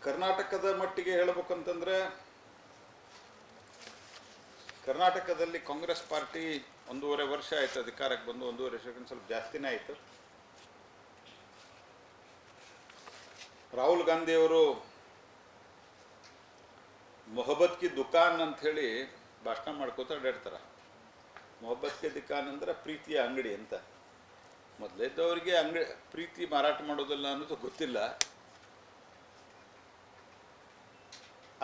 ಕರ್ನಾಟಕದ ಮಟ್ಟಿಗೆ ಹೇಳಬೇಕಂತಂದರೆ ಕರ್ನಾಟಕದಲ್ಲಿ ಕಾಂಗ್ರೆಸ್ ಪಾರ್ಟಿ 1.5 ವರ್ಷ ಆಯಿತು ಅಧಿಕಾರಕ್ಕೆ ಬಂದು. 1.5 ವರ್ಷಕ್ಕಿಂತ ಸ್ವಲ್ಪ ಜಾಸ್ತಿನೇ ಆಯಿತು. ರಾಹುಲ್ ಗಾಂಧಿಯವರು ಮೊಹಬ್ಬತ್ ಕಿ ದುಕಾನ್ ಅಂಥೇಳಿ ಭಾಷಣ ಮಾಡ್ಕೋತ ಅಡ್ಡಾಡ್ತಾರೆ. ಮೊಹಬ್ಬತ್ ಕಿ ದುಕಾನ್ ಅಂದ್ರೆ ಪ್ರೀತಿಯ ಅಂಗಡಿ ಅಂತ. ಮೊದಲಿದ್ದವರಿಗೆ ಅಂಗಡಿ ಪ್ರೀತಿ ಮಾರಾಟ ಮಾಡೋದಿಲ್ಲ ಅನ್ನೋದು ಗೊತ್ತಿಲ್ಲ.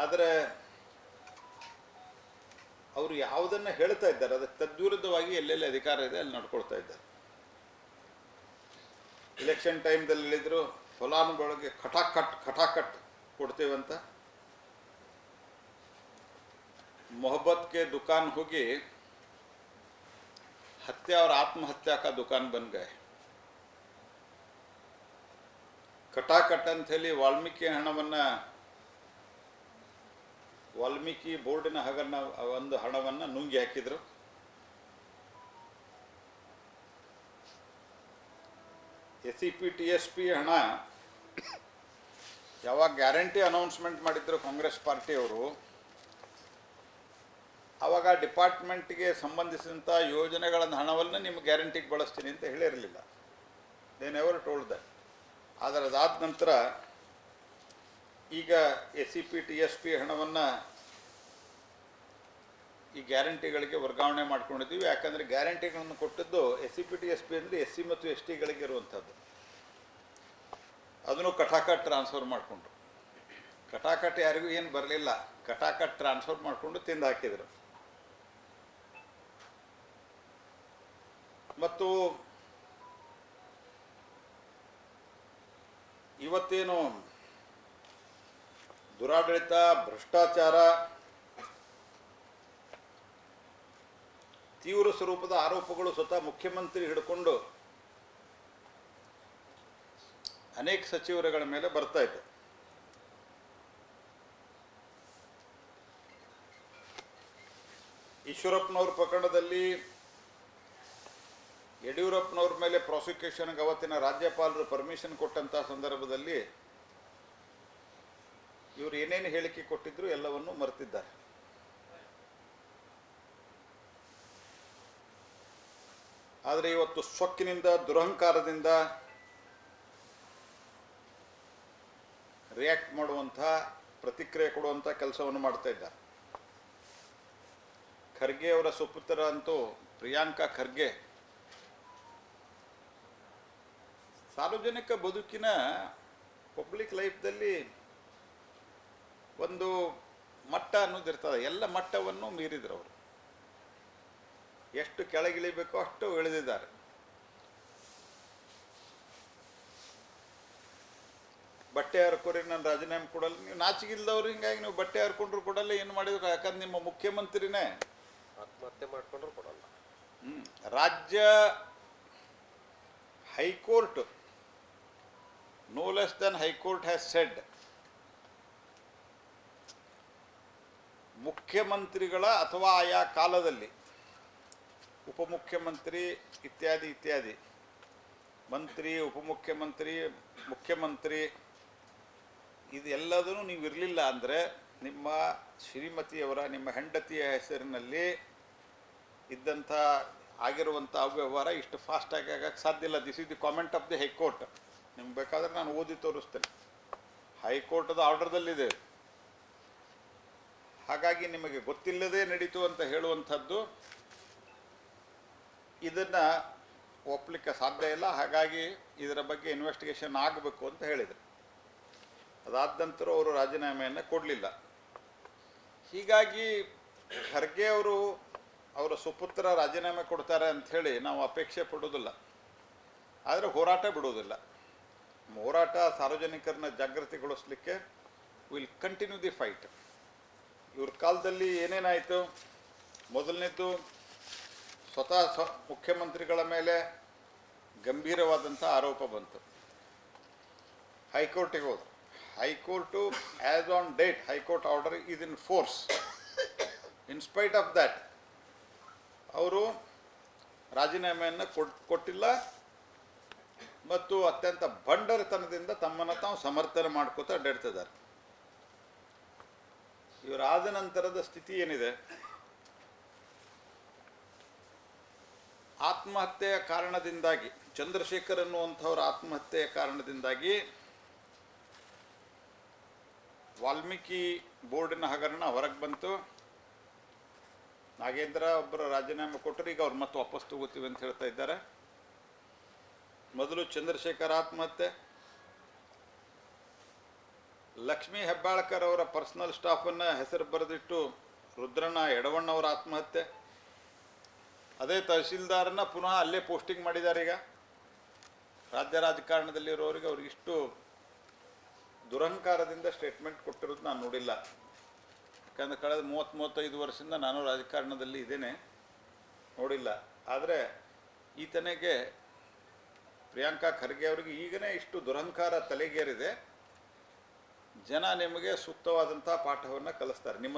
ಆದರೆ ಅವರು ಯಾವುದನ್ನು ಹೇಳ್ತಾ ಇದ್ದಾರೆ ಅದಕ್ಕೆ ತದ್ವಿರುದ್ಧವಾಗಿ ಎಲ್ಲೆಲ್ಲಿ ಅಧಿಕಾರ ಇದೆ ಅಲ್ಲಿ ನಡ್ಕೊಳ್ತಾ ಇದ್ದಾರೆ. ಎಲೆಕ್ಷನ್ ಟೈಮ್ದಲ್ಲಿ ಹೇಳಿದ್ರು ಫಲಾನುಭವಿಗಳಿಗೆ ಖಟಾಕಟ್ ಕೊಡ್ತೇವಂತ. ಮೊಹಬ್ಬತ್ ಕೆ ದುಕಾನ್ ಹೋಗಿ हत्या और आत्महत्या का दुकान बन गए. ಕಟಾಕಟ್ ಅಂತ ಹೇಳಿ ವಾಲ್ಮೀಕಿ ಹಣವನ್ನು ವಾಲ್ಮೀಕಿ ಬೋರ್ಡಿನ ಒಂದು ಹಣವನ್ನು ನುಂಗಿ ಹಾಕಿದ್ರು. SEP TSP ಹಣ ಯಾವಾಗ ಗ್ಯಾರಂಟಿ ಅನೌನ್ಸ್ಮೆಂಟ್ ಮಾಡಿದ್ರು ಕಾಂಗ್ರೆಸ್ ಪಾರ್ಟಿಯವರು, ಆವಾಗ ಡಿಪಾರ್ಟ್ಮೆಂಟ್ಗೆ ಸಂಬಂಧಿಸಿದಂಥ ಯೋಜನೆಗಳ ಹಣವನ್ನು ನಿಮ್ಮ ಗ್ಯಾರಂಟಿಗೆ ಬಳಸ್ತೀನಿ ಅಂತ ಹೇಳಿರಲಿಲ್ಲ. They never told that. ಆದರೆ ಅದಾದ ನಂತರ ಈಗ SEP TSP ಹಣವನ್ನು ಈ ಗ್ಯಾರಂಟಿಗಳಿಗೆ ವರ್ಗಾವಣೆ ಮಾಡ್ಕೊಂಡಿದ್ದೀವಿ. ಯಾಕಂದರೆ ಗ್ಯಾರಂಟಿಗಳನ್ನು ಕೊಟ್ಟಿದ್ದು SEP TSP ಅಂದರೆ SC ಮತ್ತು STಗಳಿಗೆ ಇರುವಂಥದ್ದು. ಅದನ್ನು ಕಟಾಕಟ್ ಟ್ರಾನ್ಸ್ಫರ್ ಮಾಡಿಕೊಂಡ್ರು. ಕಟಾಕಟ್ ಯಾರಿಗೂ ಏನು ಬರಲಿಲ್ಲ, ಕಟಾಕಟ್ ಟ್ರಾನ್ಸ್ಫರ್ ಮಾಡಿಕೊಂಡು ತಿಂದು ಹಾಕಿದರು. ಮತ್ತು ಇವತ್ತೇನು ದುರಾಡಳಿತ, ಭ್ರಷ್ಟಾಚಾರ, ತೀವ್ರ ಸ್ವರೂಪದ ಆರೋಪಗಳು ಸ್ವತಃ ಮುಖ್ಯಮಂತ್ರಿ ಹಿಡ್ಕೊಂಡು ಅನೇಕ ಸಚಿವರುಗಳ ಮೇಲೆ ಬರ್ತಾ ಇತ್ತು. ಈಶ್ವರಪ್ಪನವ್ರ ಪ್ರಕರಣದಲ್ಲಿ ಯಡಿಯೂರಪ್ಪನವ್ರ ಮೇಲೆ ಪ್ರಾಸಿಕ್ಯೂಷನ್ಗೆ ಅವತ್ತಿನ ರಾಜ್ಯಪಾಲರು ಪರ್ಮಿಷನ್ ಕೊಟ್ಟಂಥ ಸಂದರ್ಭದಲ್ಲಿ ಇವರು ಏನೇನು ಹೇಳಿಕೆ ಕೊಟ್ಟಿದ್ರು ಎಲ್ಲವನ್ನೂ ಮರೆತಿದ್ದಾರೆ. ಆದರೆ ಇವತ್ತು ಸೊಕ್ಕಿನಿಂದ, ದುರಹಂಕಾರದಿಂದ ರಿಯಾಕ್ಟ್ ಮಾಡುವಂಥ, ಪ್ರತಿಕ್ರಿಯೆ ಕೊಡುವಂಥ ಕೆಲಸವನ್ನು ಮಾಡ್ತಾ ಇದ್ದಾರೆ. ಖರ್ಗೆ ಅವರ ಸುಪುತ್ರ ಅಂತೂ ಪ್ರಿಯಾಂಕಾ ಖರ್ಗೆ ಸಾರ್ವಜನಿಕ ಬದುಕಿನ ಪಬ್ಲಿಕ್ ಲೈಫ್ದಲ್ಲಿ ಒಂದು ಮಟ್ಟ ಅನ್ನೋದಿರ್ತದೆ. ಎಲ್ಲ ಮಟ್ಟವನ್ನು ಮೀರಿದ್ರು ಅವರು. ಎಷ್ಟು ಕೆಳಗಿಳಿಬೇಕೋ ಅಷ್ಟು ಇಳಿದಿದ್ದಾರೆ. ಬಟ್ಟೆ ಹರ್ಕೋರಿ ನಾನು ರಾಜೀನಾಮೆ ಕೊಡಲ್ಲ. ನೀವು ನಾಚಿಗಿಲ್ದವ್ರು, ಹಿಂಗಾಗಿ ನೀವು ಬಟ್ಟೆ ಹರ್ಕೊಂಡ್ರು ಕೊಡಲ್ಲ, ಏನು ಮಾಡಿದ್ರು. ಯಾಕಂದ್ರೆ ನಿಮ್ಮ ಮುಖ್ಯಮಂತ್ರಿನೇ ಆತ್ಮಹತ್ಯೆ ಮಾಡ್ಕೊಂಡ್ರು ಕೊಡಲ್ಲ. ರಾಜ್ಯ high court, no less than High Court has said, ಮುಖ್ಯಮಂತ್ರಿಗಳ ಅಥವಾ ಆಯಾ ಕಾಲದಲ್ಲಿ ಉಪಮುಖ್ಯಮಂತ್ರಿ ಇತ್ಯಾದಿ ಮಂತ್ರಿ, ಉಪಮುಖ್ಯಮಂತ್ರಿ, ಮುಖ್ಯಮಂತ್ರಿ ಇದೆಲ್ಲದನ್ನು ನೀವು ಇರಲಿಲ್ಲ ಅಂದರೆ ನಿಮ್ಮ ಶ್ರೀಮತಿಯವರ, ನಿಮ್ಮ ಹೆಂಡತಿಯ ಹೆಸರಿನಲ್ಲಿ ಇದ್ದಂಥ ಆಗಿರುವಂಥ ಅವ್ಯವಹಾರ ಇಷ್ಟು ಫಾಸ್ಟಾಗಿ ಆಗಕ್ಕೆ ಸಾಧ್ಯ ಇಲ್ಲ. This is the comment of the high court. ನಿಮ್ಗೆ ಬೇಕಾದ್ರೆ ನಾನು ಓದಿ ತೋರಿಸ್ತೇನೆ. ಹೈಕೋರ್ಟ್ದ ಆರ್ಡರ್ದಲ್ಲಿದೆ. ಹಾಗಾಗಿ ನಿಮಗೆ ಗೊತ್ತಿಲ್ಲದೆ ನಡೀತು ಅಂತ ಹೇಳುವಂಥದ್ದು ಇದನ್ನು ಒಪ್ಪಲಿಕ್ಕೆ ಸಾಧ್ಯ ಇಲ್ಲ. ಹಾಗಾಗಿ ಇದರ ಬಗ್ಗೆ ಇನ್ವೆಸ್ಟಿಗೇಷನ್ ಆಗಬೇಕು ಅಂತ ಹೇಳಿದರು. ಅದಾದ ನಂತರ ಅವರು ರಾಜೀನಾಮೆಯನ್ನು ಕೊಡಲಿಲ್ಲ. ಹೀಗಾಗಿ ಖರ್ಗೆ ಅವರು ಅವರ ಸುಪುತ್ರ ರಾಜೀನಾಮೆ ಕೊಡ್ತಾರೆ ಅಂಥೇಳಿ ನಾವು ಅಪೇಕ್ಷೆ ಪಡೋದಿಲ್ಲ. ಆದರೆ ಹೋರಾಟ ಬಿಡೋದಿಲ್ಲ. ಹೋರಾಟ ಸಾರ್ವಜನಿಕರನ್ನ ಜಾಗೃತಿಗೊಳಿಸಲಿಕ್ಕೆ ವಿಲ್ ಕಂಟಿನ್ಯೂ ದಿ ಫೈಟ್. ಇವ್ರ ಕಾಲದಲ್ಲಿ ಏನೇನಾಯಿತು? ಮೊದಲನೇದು, ಸ್ವತಃ ಮುಖ್ಯಮಂತ್ರಿಗಳ ಮೇಲೆ ಗಂಭೀರವಾದಂಥ ಆರೋಪ ಬಂತು. ಹೈಕೋರ್ಟಿಗೆ ಹೋದರು. High court as on date high court order is in force. In spite of that ಅವರು ರಾಜೀನಾಮೆಯನ್ನು ಕೊಟ್ಟಿಲ್ಲ ಮತ್ತು ಅತ್ಯಂತ ಬಂಡರತನದಿಂದ ತಮ್ಮನ್ನು ತಾವು ಸಮರ್ಥನೆ ಮಾಡ್ಕೋತಾ ಅಡ್ಡಾಡ್ತಿದ್ದಾರೆ. ಇವರಾದ ನಂತರದ ಸ್ಥಿತಿ ಏನಿದೆ, ಆತ್ಮಹತ್ಯೆಯ ಕಾರಣದಿಂದಾಗಿ, ಚಂದ್ರಶೇಖರ್ ಅನ್ನುವಂಥವ್ರ ಆತ್ಮಹತ್ಯೆಯ ಕಾರಣದಿಂದಾಗಿ ವಾಲ್ಮೀಕಿ ಬೋರ್ಡಿನ ಹಗರಣ ಹೊರಗೆ ಬಂತು. ನಾಗೇಂದ್ರ ಒಬ್ಬರು ರಾಜೀನಾಮೆ ಕೊಟ್ಟರು, ಈಗ ಅವ್ರು ಮತ್ತೆ ವಾಪಸ್ ತಗೋತೀವಿ ಅಂತ ಹೇಳ್ತಾ ಇದ್ದಾರೆ. ಮೊದಲು ಚಂದ್ರಶೇಖರ್ ಆತ್ಮಹತ್ಯೆ, ಲಕ್ಷ್ಮೀ ಹೆಬ್ಬಾಳ್ಕರ್ ಅವರ ಪರ್ಸನಲ್ ಸ್ಟಾಫನ್ನು ಹೆಸರು ಬರೆದಿಟ್ಟು ರುದ್ರಣ್ಣ ಎಡವಣ್ಣವರ ಆತ್ಮಹತ್ಯೆ, ಅದೇ ತಹಸೀಲ್ದಾರನ್ನ ಪುನಃ ಅಲ್ಲೇ ಪೋಸ್ಟಿಂಗ್ ಮಾಡಿದ್ದಾರೆ. ಈಗ ರಾಜ್ಯ ರಾಜಕಾರಣದಲ್ಲಿರೋರಿಗೆ ಅವ್ರಿಗಿಷ್ಟು ದುರಹಂಕಾರದಿಂದ ಸ್ಟೇಟ್ಮೆಂಟ್ ಕೊಟ್ಟಿರೋದು ನಾನು ನೋಡಿಲ್ಲ. ಯಾಕಂದರೆ ಕಳೆದ 30-35 ವರ್ಷದಿಂದ ನಾನು ರಾಜಕಾರಣದಲ್ಲಿ ಇದ್ದೇನೆ, ನೋಡಿಲ್ಲ. ಆದರೆ ಈತನಿಗೆ, ಪ್ರಿಯಾಂಕಾ ಖರ್ಗೆ ಅವರಿಗೆ ಈಗನೇ ಇಷ್ಟು ದುರಹಂಕಾರ ತಲೆಗೇರಿದೆ. ಜನ ನಿಮಗೆ ಸೂಕ್ತವಾದಂಥ ಪಾಠವನ್ನು ಕಲಿಸ್ತಾರೆ. ನಿಮ್ಮ